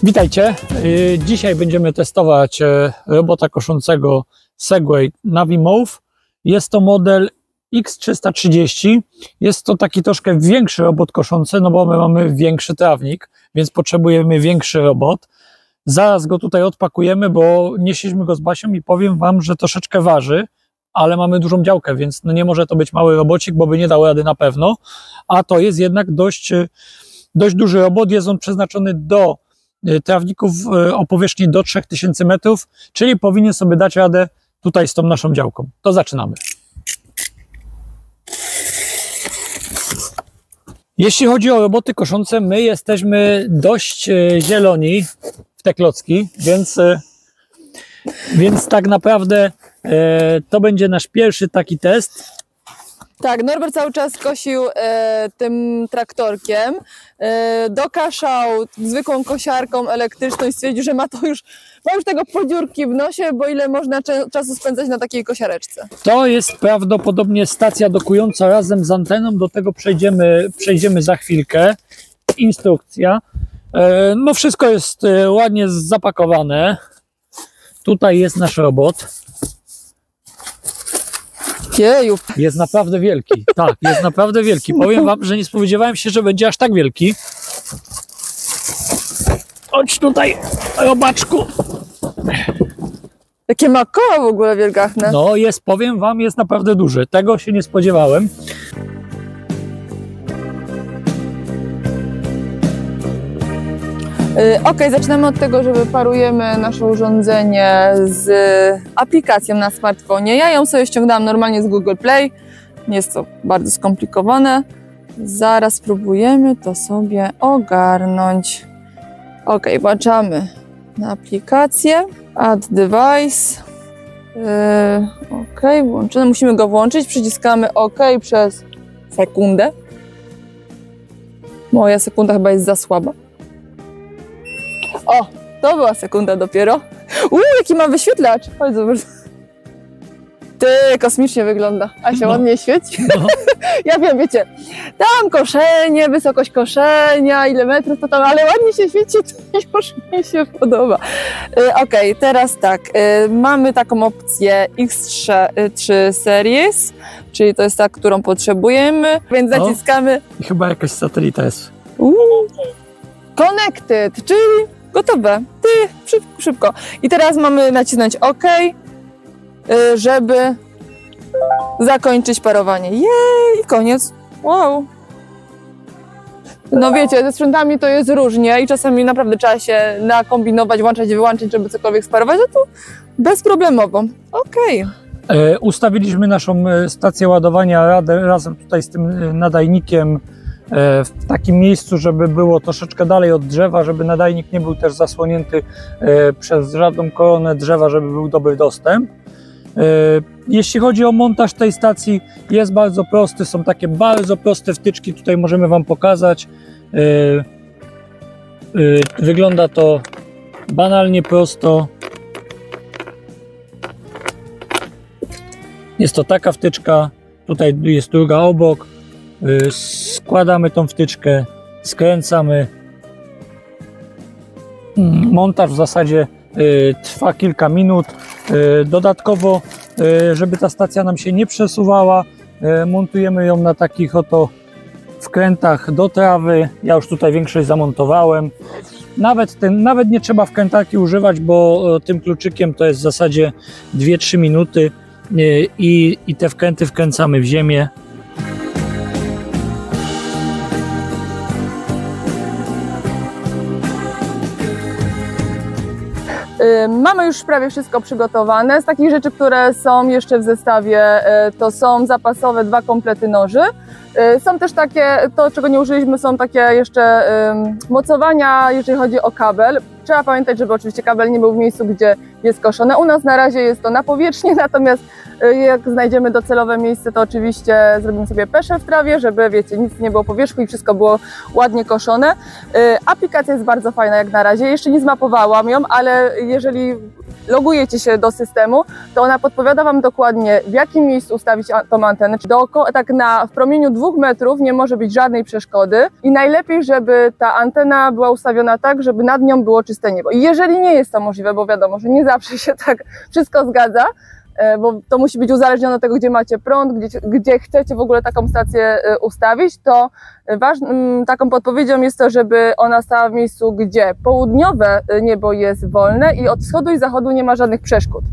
Witajcie, dzisiaj będziemy testować robota koszącego Segway Navimove. Jest to model X330, jest to taki troszkę większy robot koszący, no bo my mamy większy trawnik, więc potrzebujemy większy robot. Zaraz go tutaj odpakujemy, bo nieśliśmy go z Basią i powiem wam, że troszeczkę waży, ale mamy dużą działkę, więc no nie może to być mały robocik, bo by nie dał rady na pewno, a to jest jednak dość duży robot. Jest on przeznaczony do trawników o powierzchni do 3000 metrów, czyli powinien sobie dać radę tutaj z tą naszą działką. To zaczynamy. Jeśli chodzi o roboty koszące, my jesteśmy dość zieloni w te klocki, więc tak naprawdę to będzie nasz pierwszy taki test. Tak, Norbert cały czas kosił tym traktorkiem, dokaszał zwykłą kosiarką elektryczną i stwierdził, że ma już tego podziurki w nosie, bo ile można czasu spędzać na takiej kosiareczce. To jest prawdopodobnie stacja dokująca razem z anteną, do tego przejdziemy za chwilkę. Instrukcja. No wszystko jest ładnie zapakowane. Tutaj jest nasz robot. Jeju. Jest naprawdę wielki, tak, jest naprawdę wielki. Powiem wam, że nie spodziewałem się, że będzie aż tak wielki. Chodź tutaj, robaczku. Jakie ma koła w ogóle wielgachne. No powiem wam, jest naprawdę duży. Tego się nie spodziewałem. Ok, zaczynamy od tego, że wyparujemy nasze urządzenie z aplikacją na smartfonie. Ja ją sobie ściągnęłam normalnie z Google Play. Nie jest to bardzo skomplikowane. Zaraz spróbujemy to sobie ogarnąć. Ok, włączamy na aplikację. Add device. Ok, włączone. Musimy go włączyć. Przyciskamy OK przez sekundę. Moja sekunda chyba jest za słaba. O, to była sekunda dopiero. Jaki ma wyświetlacz. Chodź, zobacz. Ty, kosmicznie wygląda. A się ładnie świeci. No. Ja wiem, wiecie, tam koszenie, wysokość koszenia, ile metrów to tam, ale ładnie się świeci, to już mi się podoba. Ok, teraz tak, mamy taką opcję X3 Series, czyli to jest ta, którą potrzebujemy, więc zaciskamy. I chyba jakaś satelita jest. Connected, czyli gotowe. Szybko. I teraz mamy nacisnąć OK, żeby zakończyć parowanie. Jej, i koniec. Wow. No wiecie, ze sprzętami to jest różnie i czasami naprawdę trzeba się nakombinować, włączać i wyłączyć, żeby cokolwiek sparować, a tu bezproblemowo. OK. Ustawiliśmy naszą stację ładowania razem tutaj z tym nadajnikiem w takim miejscu, żeby było troszeczkę dalej od drzewa, żeby nadajnik nie był też zasłonięty przez żadną koronę drzewa, żeby był dobry dostęp. Jeśli chodzi o montaż tej stacji, jest bardzo prosty, są takie bardzo proste wtyczki, tutaj możemy wam pokazać. Wygląda to banalnie prosto. Jest to taka wtyczka, tutaj jest druga obok. Składamy tą wtyczkę, skręcamy. Montaż w zasadzie trwa kilka minut. Dodatkowo, żeby ta stacja nam się nie przesuwała, montujemy ją na takich oto wkrętach do trawy. Ja już tutaj większość zamontowałem. Nawet nie trzeba wkrętarki używać, bo tym kluczykiem to jest w zasadzie 2-3 minuty i te wkręty wkręcamy w ziemię. Mamy już prawie wszystko przygotowane. Z takich rzeczy, które są jeszcze w zestawie, to są zapasowe 2 komplety noży. Są też takie, to czego nie użyliśmy, są takie jeszcze mocowania, jeżeli chodzi o kabel. trzeba pamiętać, żeby oczywiście kabel nie był w miejscu, gdzie jest koszone. U nas na razie jest to na powierzchni, natomiast jak znajdziemy docelowe miejsce, to oczywiście zrobimy sobie peszę w trawie, żeby, wiecie, nic nie było po wierzchu i wszystko było ładnie koszone. Aplikacja jest bardzo fajna jak na razie, jeszcze nie zmapowałam ją, ale jeżeli logujecie się do systemu, to ona podpowiada Wam dokładnie, w jakim miejscu ustawić tą antenę. Tak w promieniu 2 metrów nie może być żadnej przeszkody i najlepiej, żeby ta antena była ustawiona tak, żeby nad nią było czyste niebo. I jeżeli nie jest to możliwe, bo wiadomo, że nie zawsze się tak wszystko zgadza, bo to musi być uzależnione od tego, gdzie macie prąd, gdzie chcecie w ogóle taką stację ustawić, to taką podpowiedzią jest to, żeby ona stała w miejscu, gdzie południowe niebo jest wolne i od wschodu i zachodu nie ma żadnych przeszkód.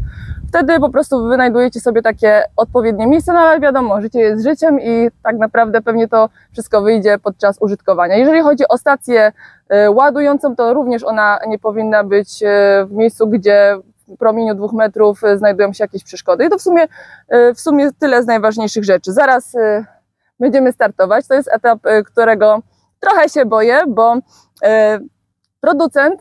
Wtedy po prostu wynajdujecie sobie takie odpowiednie miejsce, no ale wiadomo, życie jest życiem i tak naprawdę pewnie to wszystko wyjdzie podczas użytkowania. Jeżeli chodzi o stację ładującą, to również ona nie powinna być w miejscu, gdzie w promieniu 2 metrów znajdują się jakieś przeszkody. I to w sumie tyle z najważniejszych rzeczy. Zaraz będziemy startować. To jest etap, którego trochę się boję, bo producent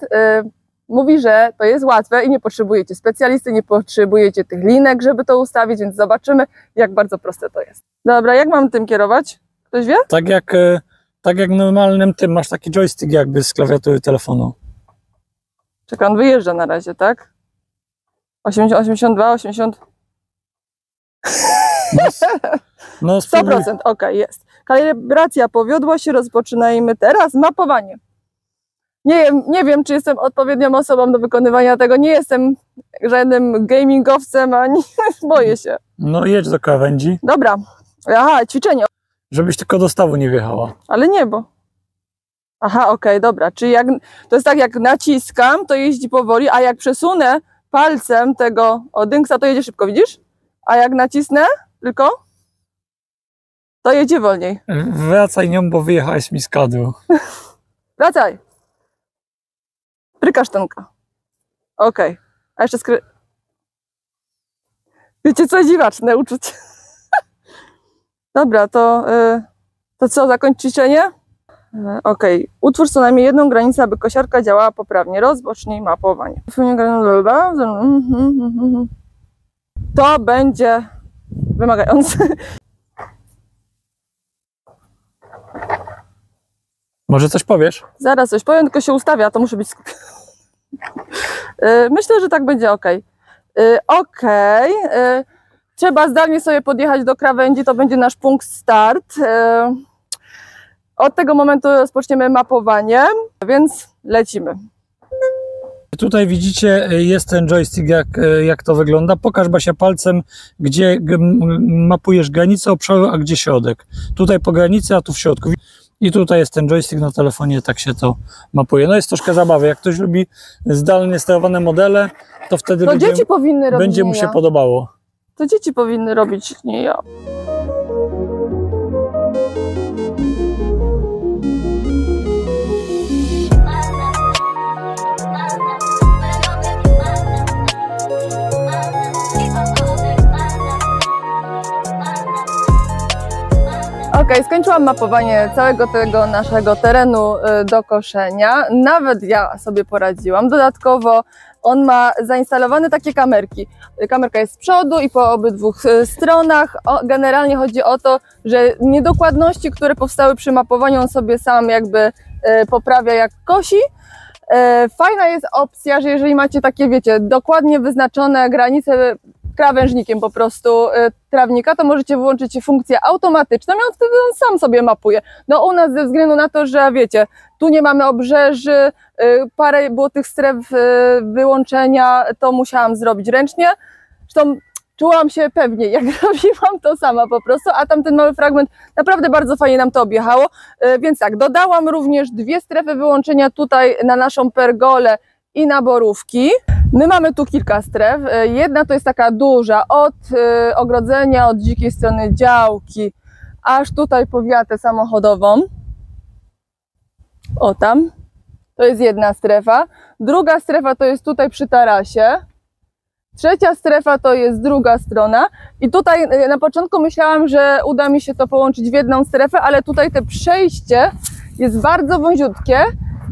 mówi, że to jest łatwe i nie potrzebujecie specjalisty, nie potrzebujecie tych linek, żeby to ustawić, więc zobaczymy, jak bardzo proste to jest. Dobra, jak mam tym kierować? Ktoś wie? Tak jak normalnym tym, masz taki joystick jakby z klawiatury telefonu. Czekaj, on wyjeżdża na razie, tak? 80, 82, 80... No, 100%, ok, jest. Kalibracja powiodła się, rozpoczynajmy teraz mapowanie. Nie wiem, czy jestem odpowiednią osobą do wykonywania tego. Nie jestem żadnym gamingowcem, ani boję się. No jedź do krawędzi. Dobra. Aha, ćwiczenie. Żebyś tylko do stawu nie wjechała. Ale niebo. Aha, okej, dobra. Czyli to jest tak, jak naciskam, to jeździ powoli, a jak przesunę palcem tego dynksa, to jedzie szybko, widzisz? A jak nacisnę tylko, to jedzie wolniej. Wracaj nią, bo wyjechałeś mi z kadru. Wracaj. Prykasztenka. Okej. A jeszcze Wiecie co? Dziwaczne uczucie. Dobra, to co? Zakończ ćwiczenie? Okej. Utwórz co najmniej jedną granicę, aby kosiarka działała poprawnie. Rozpocznij mapowanie. To będzie wymagające. Może coś powiesz? Zaraz coś powiem, tylko się ustawia, to muszę być skupiony. Myślę, że tak będzie ok. Trzeba zdalnie sobie podjechać do krawędzi, to będzie nasz punkt start. Od tego momentu rozpoczniemy mapowanie, więc lecimy. Tutaj widzicie, jest ten joystick, jak to wygląda. Pokaż, Basia, palcem, gdzie mapujesz granicę obszaru, a gdzie środek. Tutaj po granicy, a tu w środku. I tutaj jest ten joystick na telefonie, tak się to mapuje. No jest troszkę zabawy. Jak ktoś lubi zdalnie sterowane modele, to wtedy dzieci powinny robić, będzie mu się podobało. To dzieci powinny robić, nie ja. Ok, skończyłam mapowanie całego tego naszego terenu do koszenia. Nawet ja sobie poradziłam. Dodatkowo on ma zainstalowane takie kamerki. Kamerka jest z przodu i po obydwu stronach. Generalnie chodzi o to, że niedokładności, które powstały przy mapowaniu, on sobie sam jakby poprawia, jak kosi. Fajna jest opcja, że jeżeli macie takie, wiecie, dokładnie wyznaczone granice krawężnikiem po prostu trawnika, to możecie wyłączyć funkcję automatyczną i on wtedy sam sobie mapuje. No u nas ze względu na to, że wiecie, tu nie mamy obrzeży, parę było tych stref wyłączenia, to musiałam zrobić ręcznie. Zresztą czułam się pewnie, jak robiłam to sama po prostu, a tamten mały fragment naprawdę bardzo fajnie nam to objechało. Więc tak, dodałam również 2 strefy wyłączenia tutaj na naszą pergolę i na borówki. My mamy tu kilka stref. Jedna to jest taka duża, od ogrodzenia, od dzikiej strony działki, aż tutaj po wiatę samochodową. O tam. To jest jedna strefa. Druga strefa to jest tutaj przy tarasie. Trzecia strefa to jest druga strona. I tutaj na początku myślałam, że uda mi się to połączyć w jedną strefę, ale tutaj te przejście jest bardzo wąziutkie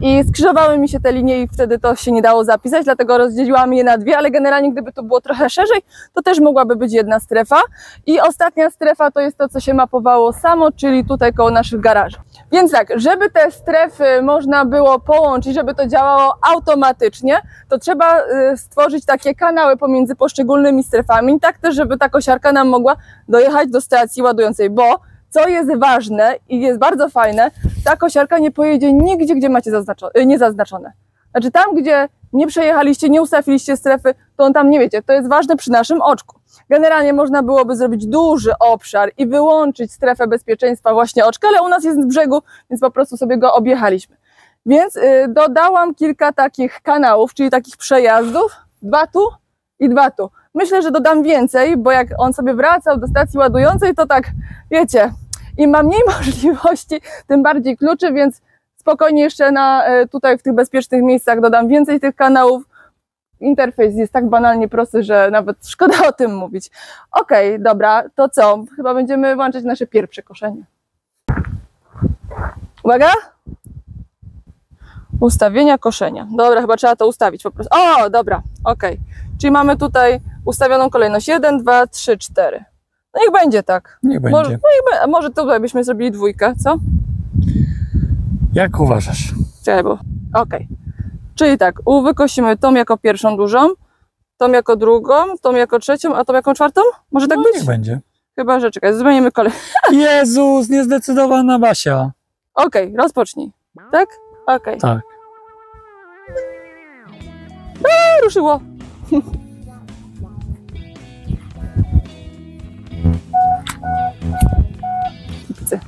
i skrzyżowały mi się te linie i wtedy to się nie dało zapisać, dlatego rozdzieliłam je na dwie, ale generalnie gdyby to było trochę szerzej, to też mogłaby być jedna strefa. I ostatnia strefa to jest to, co się mapowało samo, czyli tutaj koło naszych garaży. Więc tak, żeby te strefy można było połączyć, żeby to działało automatycznie, to trzeba stworzyć takie kanały pomiędzy poszczególnymi strefami, tak też, żeby ta kosiarka nam mogła dojechać do stacji ładującej, bo co jest ważne i jest bardzo fajne, ta kosiarka nie pojedzie nigdzie, gdzie macie niezaznaczone. Znaczy tam, gdzie nie przejechaliście, nie ustawiliście strefy, to on tam nie wiecie. To jest ważne przy naszym oczku. Generalnie można byłoby zrobić duży obszar i wyłączyć strefę bezpieczeństwa właśnie oczka, ale u nas jest z brzegu, więc po prostu sobie go objechaliśmy. Więc dodałam kilka takich kanałów, czyli takich przejazdów, 2 tu i 2 tu. Myślę, że dodam więcej, bo jak on sobie wracał do stacji ładującej, to tak, wiecie, im ma mniej możliwości, tym bardziej kluczy, więc spokojnie jeszcze tutaj w tych bezpiecznych miejscach dodam więcej tych kanałów. Interfejs jest tak banalnie prosty, że nawet szkoda o tym mówić. Okej, dobra, to co? Chyba będziemy włączyć nasze pierwsze koszenie. Uwaga! Ustawienia koszenia. Dobra, chyba trzeba to ustawić po prostu. O, dobra, okej. Czyli mamy tutaj ustawioną kolejność 1, 2, 3, 4. No niech będzie tak. Niech będzie. Może tutaj byśmy zrobili 2, co? Jak uważasz? Czekaj, bo... Okej. Czyli tak, wykosimy tą jako pierwszą dużą, tą jako drugą, tą jako trzecią, a tą jako czwartą? Może tak być? Niech będzie. Chyba, że czekaj, zmienimy kolej. Jezus, niezdecydowana Basia. Okej, rozpocznij. Tak? Okej. Tak. Ruszyło. Psy.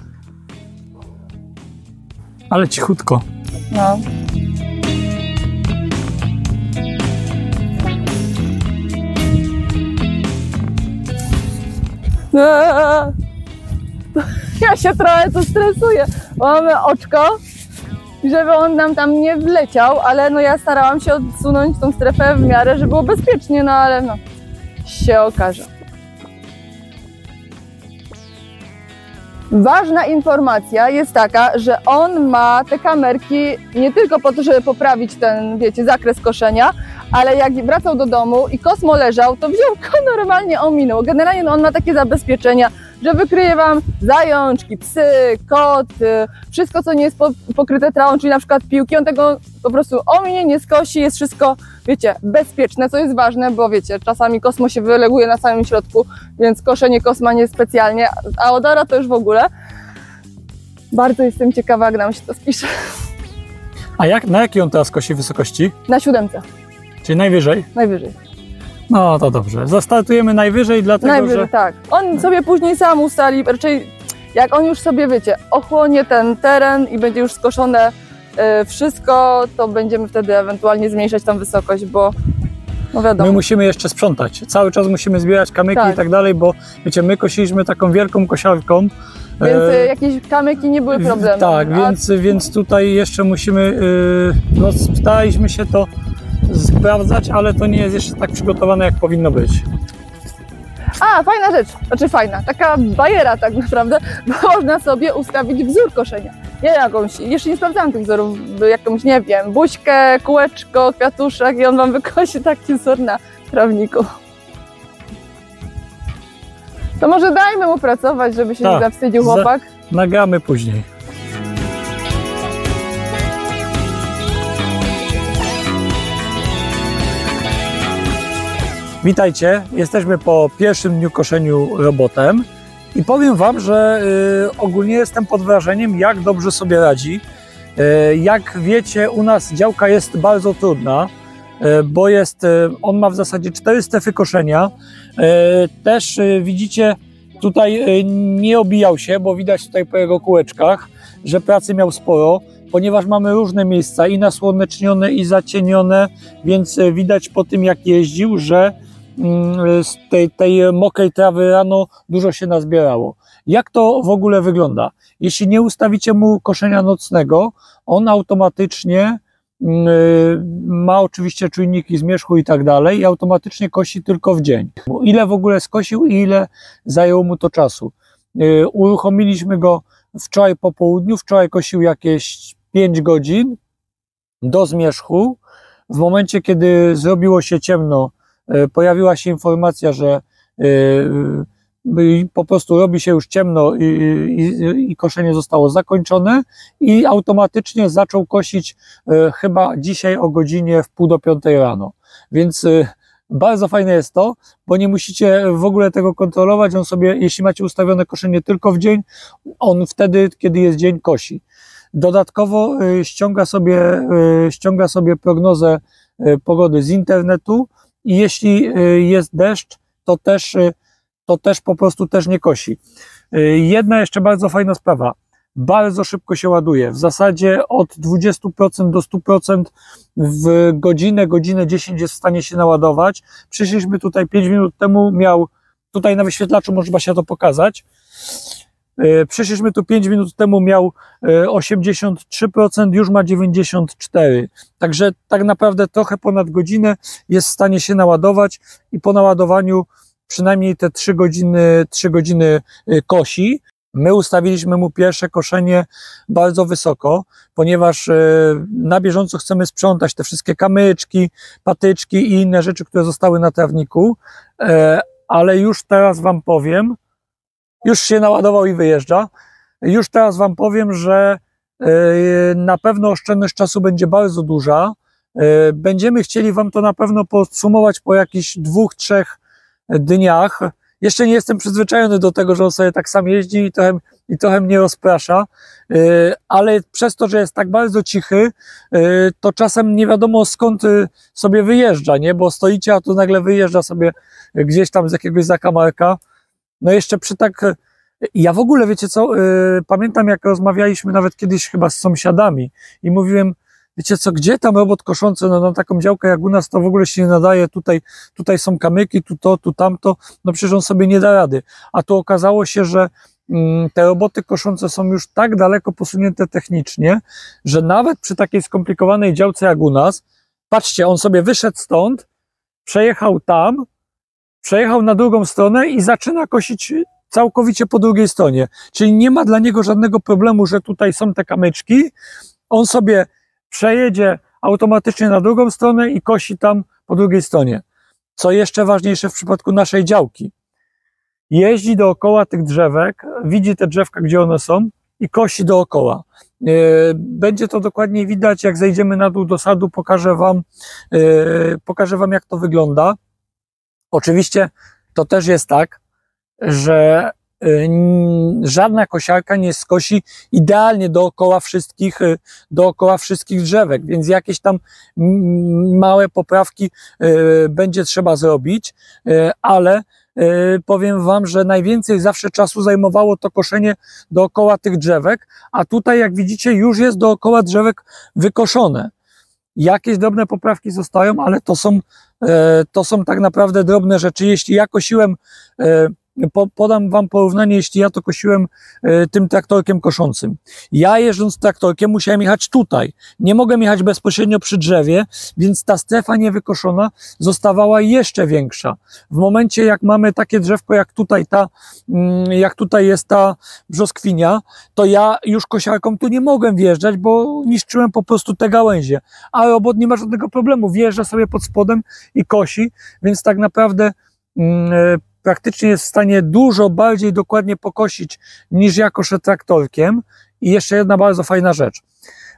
Ale cichutko. No. Ja się trochę tu stresuję. Mamy oczko, żeby on nam tam nie wleciał, ale no ja starałam się odsunąć tą strefę w miarę, żeby było bezpiecznie, no ale no się okaże. Ważna informacja jest taka, że on ma te kamerki nie tylko po to, żeby poprawić ten, wiecie, zakres koszenia, ale jak wracał do domu i Kosmo leżał, to wziął go normalnie, ominął. Generalnie no, on ma takie zabezpieczenia, że wykryje wam zajączki, psy, koty, wszystko co nie jest pokryte trawą, czyli na przykład piłki, on tego po prostu ominie, nie skosi, jest wszystko, wiecie, bezpieczne, co jest ważne, bo wiecie, czasami Kosmo się wyleguje na samym środku, więc koszenie Kosma nie specjalnie, a Odora to już w ogóle. Bardzo jestem ciekawa, jak nam się to spisze. A na jakiej on teraz kosi wysokości? Na 7. Czyli najwyżej? Najwyżej. No to dobrze. Zastartujemy najwyżej, dlatego Najwyżej, że... tak. On sobie później sam ustali, raczej jak on już sobie, wiecie, ochłonie ten teren i będzie już skoszone wszystko, to będziemy wtedy ewentualnie zmniejszać tą wysokość, bo no wiadomo. My musimy jeszcze sprzątać. Cały czas musimy zbierać kamyki Tak. i tak dalej, bo wiecie, my kosiliśmy taką wielką kosiarką. Więc jakieś kamyki nie były problemem. Tak, więc tutaj jeszcze musimy, no staraliśmy się to sprawdzać, ale to nie jest jeszcze tak przygotowane, jak powinno być. A, fajna rzecz, znaczy fajna, taka bajera tak naprawdę, bo można sobie ustawić wzór koszenia. Nie jakąś, jeszcze nie sprawdzałam tych wzorów, jakąś, nie wiem, buźkę, kółeczko, kwiatuszek i on wam wykosi taki wzór na trawniku. To może dajmy mu pracować, żeby się nie zawstydził chłopak. Nagramy później. Witajcie, jesteśmy po pierwszym dniu koszeniu robotem i powiem wam, że ogólnie jestem pod wrażeniem, jak dobrze sobie radzi. Jak wiecie, u nas działka jest bardzo trudna, bo on ma w zasadzie 4 strefy koszenia. Też widzicie, tutaj nie obijał się, bo widać tutaj po jego kółeczkach, że pracy miał sporo, ponieważ mamy różne miejsca i nasłonecznione i zacienione, więc widać po tym, jak jeździł, że z tej mokrej trawy rano dużo się nazbierało. Jak to w ogóle wygląda? Jeśli nie ustawicie mu koszenia nocnego, on automatycznie ma oczywiście czujniki zmierzchu i tak dalej i automatycznie kosi tylko w dzień. Ile w ogóle skosił i ile zajęło mu to czasu? Uruchomiliśmy go wczoraj po południu, wczoraj kosił jakieś 5 godzin, do zmierzchu. W momencie, kiedy zrobiło się ciemno, pojawiła się informacja, że po prostu robi się już ciemno i koszenie zostało zakończone i automatycznie zaczął kosić chyba dzisiaj o godzinie 4:30 rano. Więc bardzo fajne jest to, bo nie musicie w ogóle tego kontrolować. On sobie, jeśli macie ustawione koszenie tylko w dzień, on wtedy, kiedy jest dzień, kosi. Dodatkowo ściąga sobie prognozę pogody z internetu i jeśli jest deszcz, to też po prostu też nie kosi. Jedna jeszcze bardzo fajna sprawa. Bardzo szybko się ładuje. W zasadzie od 20% do 100% w godzinę 10 jest w stanie się naładować. Przyszliśmy tutaj 5 minut temu, miał tutaj na wyświetlaczu, można się to pokazać. Przyszliśmy tu 5 minut temu, miał 83%, już ma 94%. Także tak naprawdę trochę ponad godzinę jest w stanie się naładować i po naładowaniu przynajmniej te 3 godziny kosi. My ustawiliśmy mu pierwsze koszenie bardzo wysoko, ponieważ na bieżąco chcemy sprzątać te wszystkie kamyczki, patyczki i inne rzeczy, które zostały na trawniku, ale już teraz Wam powiem, już się naładował i wyjeżdża, już teraz Wam powiem, że na pewno oszczędność czasu będzie bardzo duża. Będziemy chcieli Wam to na pewno podsumować po jakichś 2-3 dniach. Jeszcze nie jestem przyzwyczajony do tego, że on sobie tak sam jeździ i trochę mnie rozprasza, ale przez to, że jest tak bardzo cichy, to czasem nie wiadomo skąd sobie wyjeżdża, nie? Bo stoicie, a tu nagle wyjeżdża sobie gdzieś tam z jakiegoś zakamarka. No jeszcze ja w ogóle, wiecie co, pamiętam jak rozmawialiśmy nawet kiedyś chyba z sąsiadami i mówiłem, wiecie co, gdzie tam robot koszący, no na taką działkę jak u nas to w ogóle się nie nadaje, tutaj są kamyki, tu to, tu tamto, no przecież on sobie nie da rady. A tu okazało się, że te roboty koszące są już tak daleko posunięte technicznie, że nawet przy takiej skomplikowanej działce jak u nas, patrzcie, on sobie wyszedł stąd, przejechał tam, przejechał na drugą stronę i zaczyna kosić całkowicie po drugiej stronie. Czyli nie ma dla niego żadnego problemu, że tutaj są te kamyczki, on sobie przejedzie automatycznie na drugą stronę i kosi tam po drugiej stronie. Co jeszcze ważniejsze w przypadku naszej działki. Jeździ dookoła tych drzewek, widzi te drzewka, gdzie one są i kosi dookoła. Będzie to dokładnie widać, jak zejdziemy na dół do sadu, pokażę wam jak to wygląda. Oczywiście to też jest tak, że żadna kosiarka nie skosi idealnie dookoła wszystkich drzewek, więc jakieś tam małe poprawki będzie trzeba zrobić, ale powiem wam, że najwięcej zawsze czasu zajmowało to koszenie dookoła tych drzewek, a tutaj jak widzicie już jest dookoła drzewek wykoszone. Jakieś drobne poprawki zostają, ale to są tak naprawdę drobne rzeczy. Jeśli ja kosiłem, podam wam porównanie, jeśli ja to kosiłem tym traktorkiem koszącym. Ja jeżdżąc traktorkiem musiałem jechać tutaj. Nie mogłem jechać bezpośrednio przy drzewie, więc ta strefa niewykoszona zostawała jeszcze większa. W momencie jak mamy takie drzewko jak tutaj jest ta brzoskwinia, to ja już kosiarką tu nie mogłem wjeżdżać, bo niszczyłem po prostu te gałęzie. A robot nie ma żadnego problemu, wjeżdża sobie pod spodem i kosi, więc tak naprawdę praktycznie jest w stanie dużo bardziej dokładnie pokosić niż ja koszę traktorkiem. I jeszcze jedna bardzo fajna rzecz.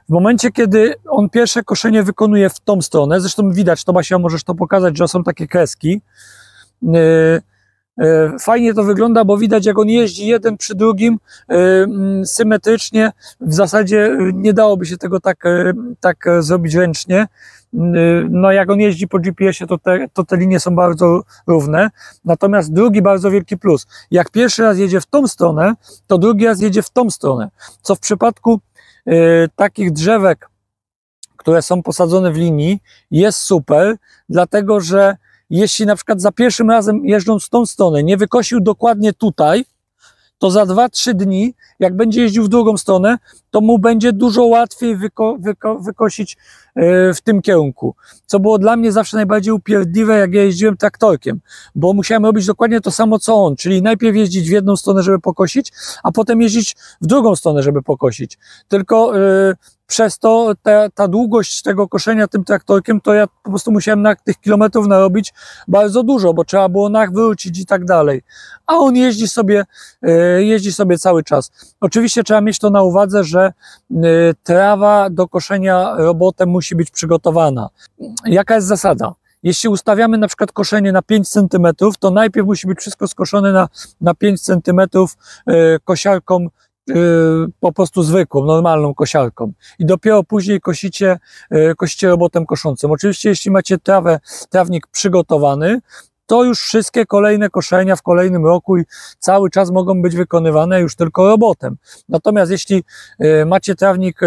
W momencie, kiedy on pierwsze koszenie wykonuje w tą stronę, zresztą widać, to Basia, możesz to pokazać, że są takie kreski. Fajnie to wygląda, bo widać jak on jeździ jeden przy drugim symetrycznie. W zasadzie nie dałoby się tego tak zrobić ręcznie. No jak on jeździ po GPS-ie, to te linie są bardzo równe. Natomiast drugi bardzo wielki plus. Jak pierwszy raz jedzie w tą stronę, to drugi raz jedzie w tą stronę. Co w przypadku takich drzewek, które są posadzone w linii, jest super, dlatego że jeśli na przykład za pierwszym razem jeżdżąc w tą stronę nie wykosił dokładnie tutaj, to za 2-3 dni, jak będzie jeździł w drugą stronę, to mu będzie dużo łatwiej wykosić w tym kierunku. Co było dla mnie zawsze najbardziej upierdliwe, jak ja jeździłem traktorkiem, bo musiałem robić dokładnie to samo, co on, czyli najpierw jeździć w jedną stronę, żeby pokosić, a potem jeździć w drugą stronę, żeby pokosić. Tylko przez to ta długość tego koszenia tym traktorkiem, to ja po prostu musiałem tych kilometrów narobić bardzo dużo, bo trzeba było wrócić i tak dalej. A on jeździ sobie cały czas. Oczywiście trzeba mieć to na uwadze, że trawa do koszenia robotem musi być przygotowana. Jaka jest zasada? Jeśli ustawiamy na przykład koszenie na 5 cm, to najpierw musi być wszystko skoszone na 5 cm kosiarką po prostu zwykłą, normalną kosiarką. I dopiero później kosicie robotem koszącym. Oczywiście jeśli macie trawnik przygotowany, to już wszystkie kolejne koszenia w kolejnym roku i cały czas mogą być wykonywane już tylko robotem. Natomiast jeśli macie trawnik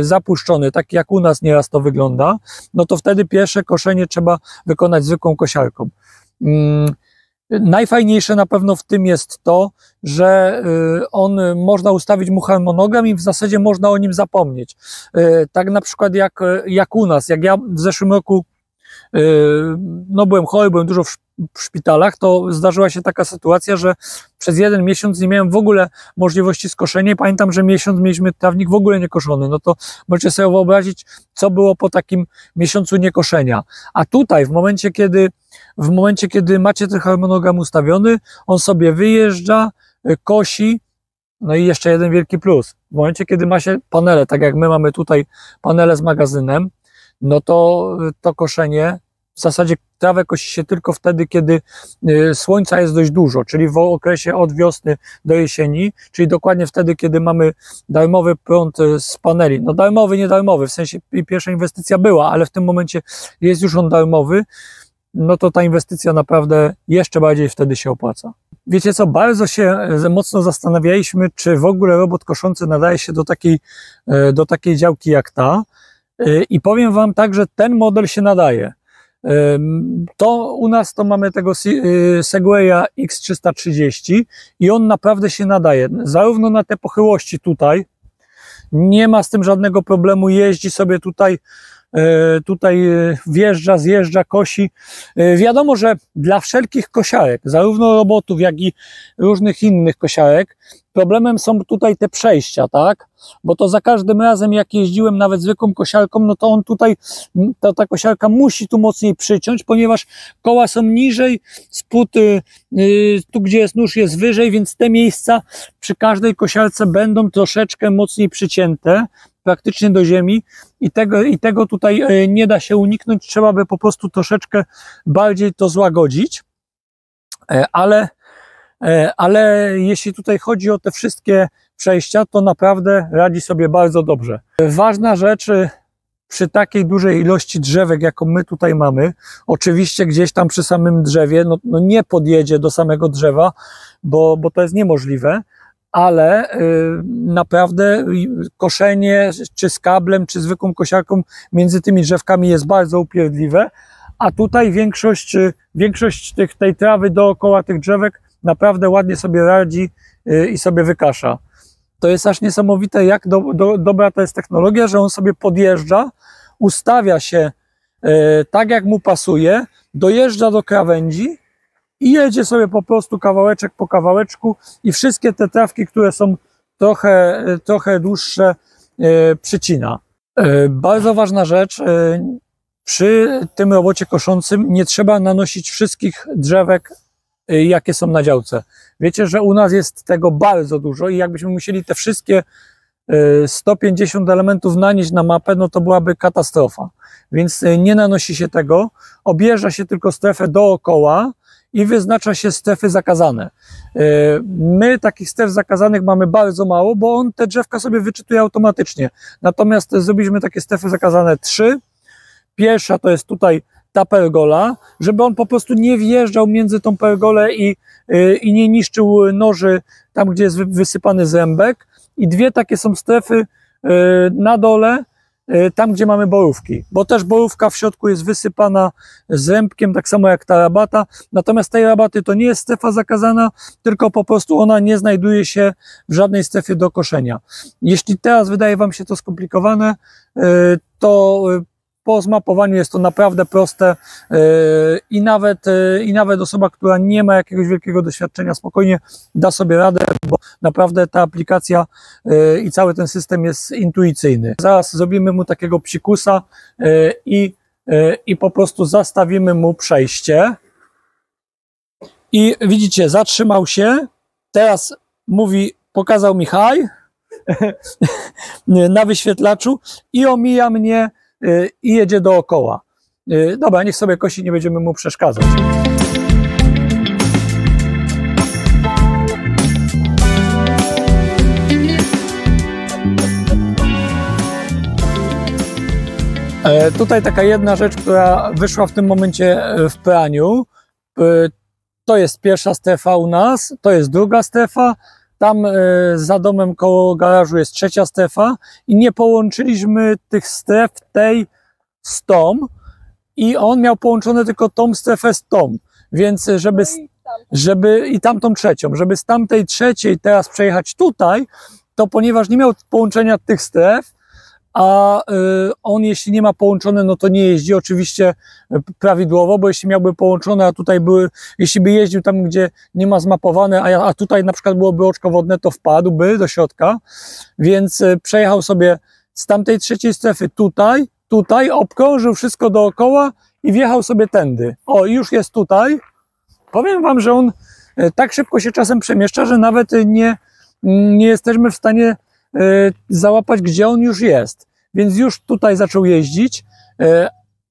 zapuszczony, tak jak u nas nieraz to wygląda, no to wtedy pierwsze koszenie trzeba wykonać zwykłą kosiarką. Najfajniejsze na pewno w tym jest to, że można ustawić mu harmonogram i w zasadzie można o nim zapomnieć. Tak na przykład jak u nas, jak ja w zeszłym roku byłem chory, byłem dużo w szpitalach, to zdarzyła się taka sytuacja, że przez 1 miesiąc nie miałem w ogóle możliwości skoszenia i pamiętam, że miesiąc mieliśmy trawnik w ogóle niekoszony. No to możecie sobie wyobrazić, co było po takim miesiącu niekoszenia. A tutaj w momencie, kiedy macie ten harmonogram ustawiony, on sobie wyjeżdża, kosi. No i jeszcze jeden wielki plus. W momencie, kiedy ma się panele, tak jak my mamy tutaj panele z magazynem, no to koszenie, w zasadzie trawę kosi się tylko wtedy, kiedy słońca jest dość dużo, czyli w okresie od wiosny do jesieni, czyli dokładnie wtedy, kiedy mamy darmowy prąd z paneli. No darmowy, nie darmowy, w sensie pierwsza inwestycja była, ale w tym momencie jest już on darmowy, no to ta inwestycja naprawdę jeszcze bardziej wtedy się opłaca. Wiecie co, bardzo się mocno zastanawialiśmy, czy w ogóle robot koszący nadaje się do takiej działki jak ta. I powiem wam tak, że ten model się nadaje. To u nas to mamy tego Segwaya X330 i on naprawdę się nadaje. Zarówno na te pochyłości tutaj, nie ma z tym żadnego problemu, jeździ sobie tutaj wjeżdża, zjeżdża, kosi. Wiadomo, że dla wszelkich kosiarek, zarówno robotów, jak i różnych innych kosiarek, problemem są tutaj te przejścia, tak? Bo to za każdym razem, jak jeździłem nawet zwykłą kosiarką, no to on tutaj, ta kosiarka musi tu mocniej przyciąć, ponieważ koła są niżej, spód, tu gdzie jest nóż, jest wyżej, więc te miejsca przy każdej kosiarce będą troszeczkę mocniej przycięte, praktycznie do ziemi i tego tutaj nie da się uniknąć, trzeba by po prostu troszeczkę bardziej to złagodzić, ale jeśli tutaj chodzi o te wszystkie przejścia, to naprawdę radzi sobie bardzo dobrze. Ważna rzecz przy takiej dużej ilości drzewek, jaką my tutaj mamy, oczywiście gdzieś tam przy samym drzewie, no nie podjedzie do samego drzewa, bo to jest niemożliwe, ale naprawdę koszenie czy z kablem, czy zwykłą kosiarką między tymi drzewkami jest bardzo upierdliwe, a tutaj większość tej trawy dookoła tych drzewek naprawdę ładnie sobie radzi i sobie wykasza. To jest aż niesamowite, jak dobra to jest technologia, że on sobie podjeżdża, ustawia się tak jak mu pasuje, dojeżdża do krawędzi i jedzie sobie po prostu kawałeczek po kawałeczku i wszystkie te trawki, które są trochę dłuższe, przycina. Bardzo ważna rzecz, przy tym robocie koszącym nie trzeba nanosić wszystkich drzewek, jakie są na działce. Wiecie, że u nas jest tego bardzo dużo i jakbyśmy musieli te wszystkie 150 elementów nanieść na mapę, no to byłaby katastrofa. Więc nie nanosi się tego, objeżdża się tylko strefę dookoła i wyznacza się strefy zakazane. My takich stref zakazanych mamy bardzo mało, bo on te drzewka sobie wyczytuje automatycznie. Natomiast zrobiliśmy takie strefy zakazane 3. Pierwsza to jest tutaj ta pergola, żeby on po prostu nie wjeżdżał między tą pergolę i nie niszczył noży tam, gdzie jest wysypany zrębek. I 2 takie są strefy na dole, tam gdzie mamy borówki, bo też borówka w środku jest wysypana zrębkiem, tak samo jak ta rabata, natomiast tej rabaty to nie jest strefa zakazana, tylko po prostu ona nie znajduje się w żadnej strefie do koszenia. Jeśli teraz wydaje wam się to skomplikowane, to po zmapowaniu jest to naprawdę proste i nawet osoba, która nie ma jakiegoś wielkiego doświadczenia, spokojnie da sobie radę, bo naprawdę ta aplikacja i cały ten system jest intuicyjny. Zaraz zrobimy mu takiego psikusa i po prostu zastawimy mu przejście. I widzicie, zatrzymał się, teraz mówi, pokazał mi hi na wyświetlaczu i omija mnie i jedzie dookoła. Dobra, niech sobie kosi, nie będziemy mu przeszkadzać. Tutaj taka jedna rzecz, która wyszła w tym momencie w praniu. To jest pierwsza strefa u nas, to jest druga strefa, tam za domem koło garażu jest trzecia strefa i nie połączyliśmy tych stref tej z tą i on miał połączone tylko tą strefę z tą, więc żeby i tamtą trzecią, żeby z tamtej trzeciej teraz przejechać tutaj, to ponieważ nie miał połączenia tych stref, a on jeśli nie ma połączone, no to nie jeździ oczywiście prawidłowo, bo jeśli miałby połączone, a tutaj były, jeśli by jeździł tam, gdzie nie ma zmapowane, a tutaj na przykład byłoby oczko wodne, to wpadłby do środka, więc przejechał sobie z tamtej trzeciej strefy tutaj, obkrążył wszystko dookoła i wjechał sobie tędy. O, już jest tutaj. Powiem wam, że on tak szybko się czasem przemieszcza, że nawet nie jesteśmy w stanie załapać, gdzie on już jest. Więc już tutaj zaczął jeździć,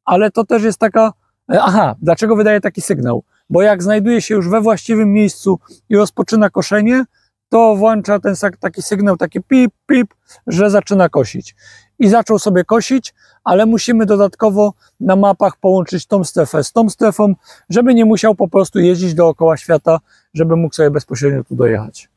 ale to też jest taka... Aha, dlaczego wydaje taki sygnał? Bo jak znajduje się już we właściwym miejscu i rozpoczyna koszenie, to włącza ten taki sygnał, taki pip, pip, że zaczyna kosić. I zaczął sobie kosić, ale musimy dodatkowo na mapach połączyć tą strefę z tą strefą, żeby nie musiał po prostu jeździć dookoła świata, żeby mógł sobie bezpośrednio tu dojechać.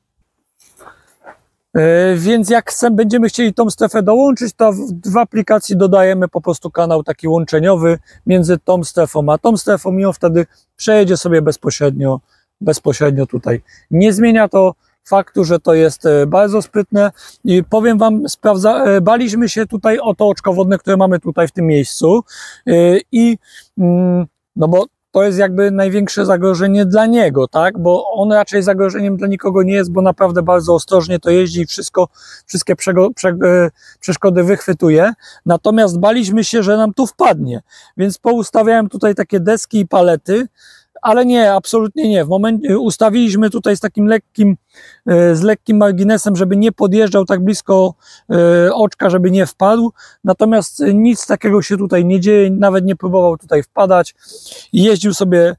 Więc jak będziemy chcieli tą strefę dołączyć, to w aplikacji dodajemy po prostu kanał taki łączeniowy między tą strefą a tą strefą i on wtedy przejedzie sobie bezpośrednio tutaj. Nie zmienia to faktu, że to jest bardzo sprytne i powiem wam, baliśmy się tutaj o to oczko wodne, które mamy tutaj w tym miejscu no bo to jest jakby największe zagrożenie dla niego, tak? Bo on raczej zagrożeniem dla nikogo nie jest, bo naprawdę bardzo ostrożnie to jeździ i wszystkie przeszkody wychwytuje. Natomiast baliśmy się, że nam tu wpadnie, więc poustawiałem tutaj takie deski i palety, ale nie, absolutnie nie. Ustawiliśmy tutaj z lekkim marginesem, żeby nie podjeżdżał tak blisko oczka, żeby nie wpadł. Natomiast nic takiego się tutaj nie dzieje, nawet nie próbował tutaj wpadać. Jeździł sobie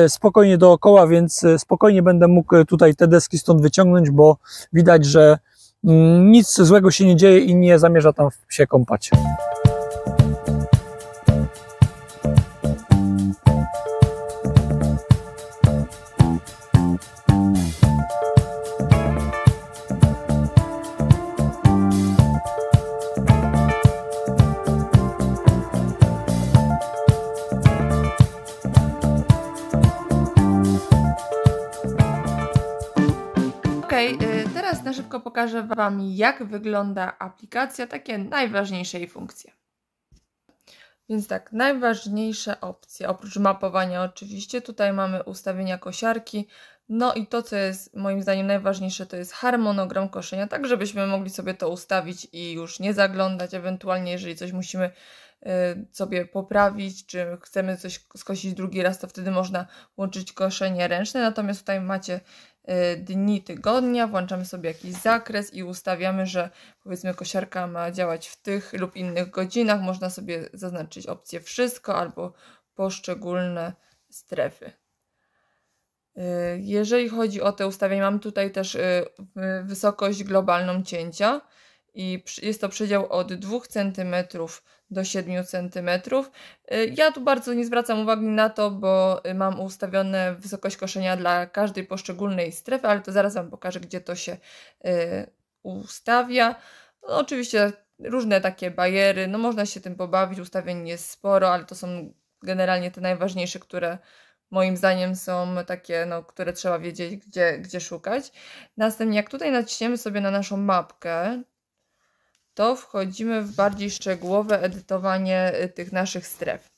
spokojnie dookoła, więc spokojnie będę mógł tutaj te deski stąd wyciągnąć, bo widać, że nic złego się nie dzieje i nie zamierza tam się kąpać. Teraz na szybko pokażę wam, jak wygląda aplikacja, takie najważniejsze jej funkcje. Więc tak, najważniejsze opcje, oprócz mapowania oczywiście, tutaj mamy ustawienia kosiarki, no i to, co jest moim zdaniem najważniejsze, to jest harmonogram koszenia, tak żebyśmy mogli sobie to ustawić i już nie zaglądać, ewentualnie jeżeli coś musimy sobie poprawić, czy chcemy coś skosić drugi raz, to wtedy można łączyć koszenie ręczne, natomiast tutaj macie dni tygodnia, włączamy sobie jakiś zakres i ustawiamy, że powiedzmy kosiarka ma działać w tych lub innych godzinach, można sobie zaznaczyć opcję wszystko albo poszczególne strefy. Jeżeli chodzi o te ustawienia, mam tutaj też wysokość globalną cięcia i jest to przedział od 2 cm do 7 cm. Ja tu bardzo nie zwracam uwagi na to, bo mam ustawione wysokość koszenia dla każdej poszczególnej strefy, ale to zaraz wam pokażę, gdzie to się ustawia. No, oczywiście różne takie bariery, no można się tym pobawić, ustawień jest sporo, ale to są generalnie te najważniejsze, które moim zdaniem są takie, no, które trzeba wiedzieć, gdzie szukać. Następnie jak tutaj naciśniemy sobie na naszą mapkę, to wchodzimy w bardziej szczegółowe edytowanie tych naszych stref.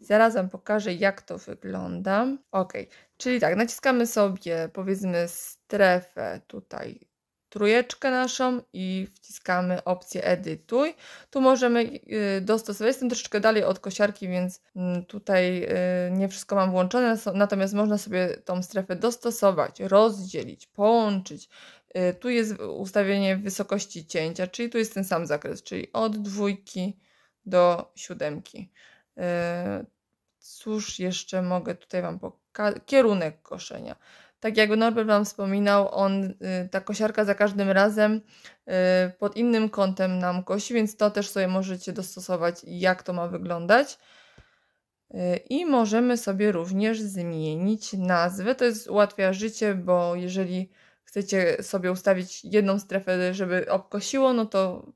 Zaraz Wam pokażę, jak to wygląda. Ok, czyli tak, naciskamy sobie, powiedzmy, strefę tutaj, trójeczkę naszą i wciskamy opcję edytuj. Tu możemy dostosować, jestem troszeczkę dalej od kosiarki, więc tutaj nie wszystko mam włączone, natomiast można sobie tą strefę dostosować, rozdzielić, połączyć. Tu jest ustawienie wysokości cięcia, czyli tu jest ten sam zakres, czyli od 2 do 7. Cóż jeszcze mogę tutaj Wam pokazać? Kierunek koszenia. Tak jak Norbert Wam wspominał, ta kosiarka za każdym razem pod innym kątem nam kosi, więc to też sobie możecie dostosować, jak to ma wyglądać. I możemy sobie również zmienić nazwę. To ułatwia życie, bo jeżeli chcecie sobie ustawić jedną strefę, żeby obkosiło, no to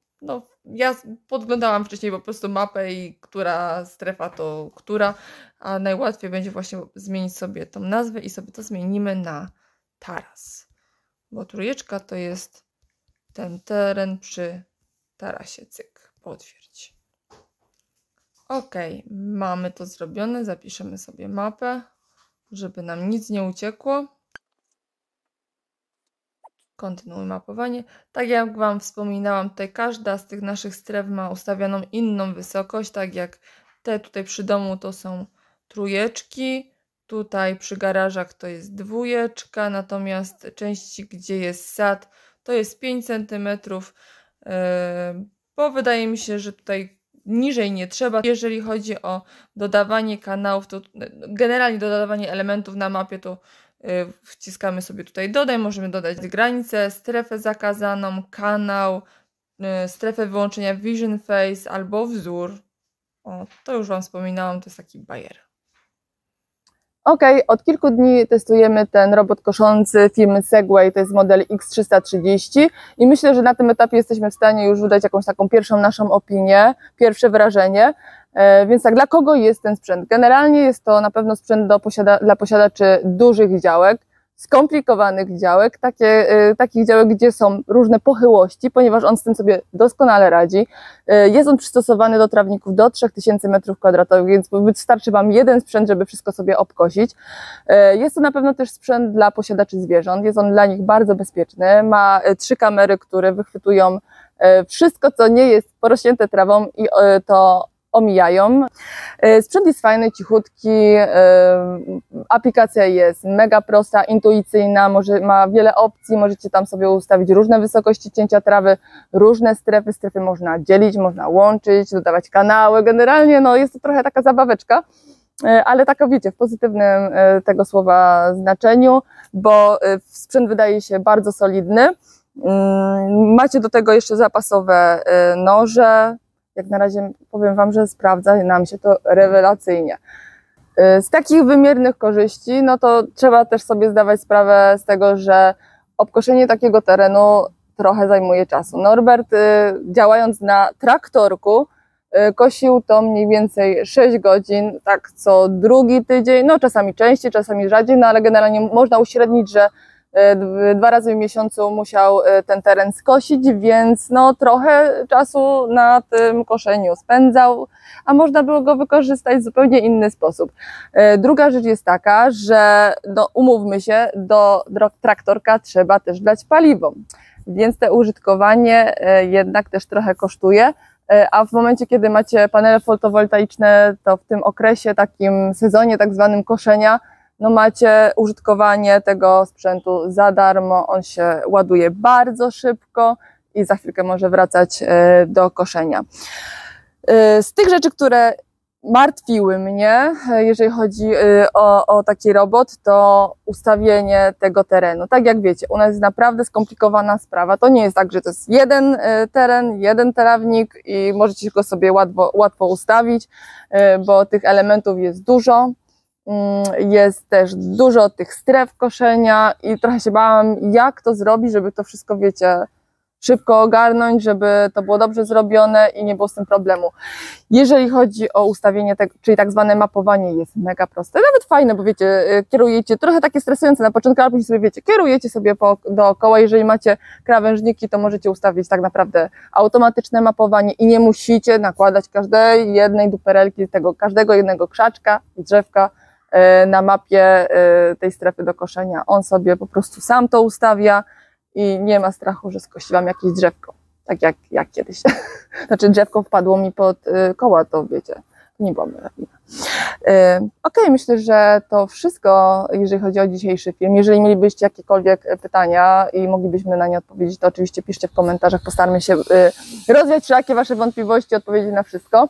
ja podglądałam wcześniej po prostu mapę i która strefa to która, a najłatwiej będzie właśnie zmienić sobie tą nazwę i sobie to zmienimy na taras, bo trójeczka to jest ten teren przy tarasie, cyk, potwierdź. Ok, mamy to zrobione, zapiszemy sobie mapę, żeby nam nic nie uciekło. Kontynuuj mapowanie. Tak jak Wam wspominałam, tutaj każda z tych naszych stref ma ustawioną inną wysokość, tak jak te tutaj przy domu to są trójeczki, tutaj przy garażach to jest 2, natomiast części, gdzie jest sad, to jest 5 cm, bo wydaje mi się, że tutaj niżej nie trzeba. Jeżeli chodzi o dodawanie kanałów, to generalnie dodawanie elementów na mapie, to wciskamy sobie tutaj dodaj, możemy dodać granicę, strefę zakazaną, kanał, strefę wyłączenia Vision Face albo wzór. O, to już Wam wspominałam, to jest taki bajer. Ok, od kilku dni testujemy ten robot koszący firmy Segway, to jest model X330 i myślę, że na tym etapie jesteśmy w stanie już wydać jakąś taką pierwszą naszą opinię, pierwsze wrażenie. Więc tak, dla kogo jest ten sprzęt? Generalnie jest to na pewno sprzęt dla posiadaczy dużych działek, skomplikowanych działek, takich działek, gdzie są różne pochyłości, ponieważ on z tym sobie doskonale radzi. Jest on przystosowany do trawników do 3000 m2, więc wystarczy Wam jeden sprzęt, żeby wszystko sobie obkosić. Jest to na pewno też sprzęt dla posiadaczy zwierząt, jest on dla nich bardzo bezpieczny, ma 3 kamery, które wychwytują wszystko, co nie jest porośnięte trawą i to omijają. Sprzęt jest fajny, cichutki, aplikacja jest mega prosta, intuicyjna, ma wiele opcji, możecie tam sobie ustawić różne wysokości cięcia trawy, różne strefy można dzielić, można łączyć, dodawać kanały, generalnie jest to trochę taka zabaweczka, ale taka wiecie, w pozytywnym tego słowa znaczeniu, bo sprzęt wydaje się bardzo solidny. Macie do tego jeszcze zapasowe noże. Jak na razie powiem Wam, że sprawdza nam się to rewelacyjnie. Z takich wymiernych korzyści, to trzeba też sobie zdawać sprawę z tego, że obkoszenie takiego terenu trochę zajmuje czasu. Norbert, działając na traktorku, kosił to mniej więcej 6 godzin, tak co drugi tydzień, czasami częściej, czasami rzadziej, ale generalnie można uśrednić, że 2 razy w miesiącu musiał ten teren skosić, więc trochę czasu na tym koszeniu spędzał, a można było go wykorzystać w zupełnie inny sposób. Druga rzecz jest taka, że umówmy się, do traktorka trzeba też dać paliwo, więc te użytkowanie jednak też trochę kosztuje, a w momencie, kiedy macie panele fotowoltaiczne, to w tym okresie, takim sezonie tak zwanym koszenia, macie użytkowanie tego sprzętu za darmo, on się ładuje bardzo szybko i za chwilkę może wracać do koszenia. Z tych rzeczy, które martwiły mnie, jeżeli chodzi o taki robot, to ustawienie tego terenu. Tak jak wiecie, u nas jest naprawdę skomplikowana sprawa. To nie jest tak, że to jest jeden teren, jeden trawnik i możecie go sobie łatwo ustawić, bo tych elementów jest dużo. Jest też dużo tych stref koszenia i trochę się bałam, jak to zrobić, żeby to wszystko, wiecie, szybko ogarnąć, żeby to było dobrze zrobione i nie było z tym problemu. Jeżeli chodzi o ustawienie tego, czyli tak zwane mapowanie, jest mega proste, nawet fajne, bo wiecie, kierujecie, trochę takie stresujące na początku, ale później sobie wiecie, kierujecie sobie dookoła, jeżeli macie krawężniki, to możecie ustawić tak naprawdę automatyczne mapowanie i nie musicie nakładać każdej jednej duperelki, każdego jednego krzaczka i drzewka na mapie tej strefy do koszenia. On sobie po prostu sam to ustawia i nie ma strachu, że skosi wam jakieś drzewko, tak jak kiedyś. Znaczy drzewko wpadło mi pod koła, to wiecie, to nie była moja wina. Okej, myślę, że to wszystko, jeżeli chodzi o dzisiejszy film. Jeżeli mielibyście jakiekolwiek pytania i moglibyśmy na nie odpowiedzieć, to oczywiście piszcie w komentarzach, postaramy się rozwiać wszelakie wasze wątpliwości, odpowiedzieć na wszystko.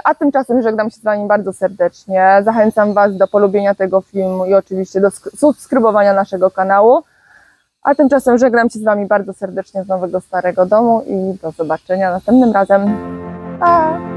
A tymczasem żegnam się z wami bardzo serdecznie. Zachęcam was do polubienia tego filmu i oczywiście do subskrybowania naszego kanału. A tymczasem żegnam się z wami bardzo serdecznie z nowego starego domu i do zobaczenia następnym razem. Pa!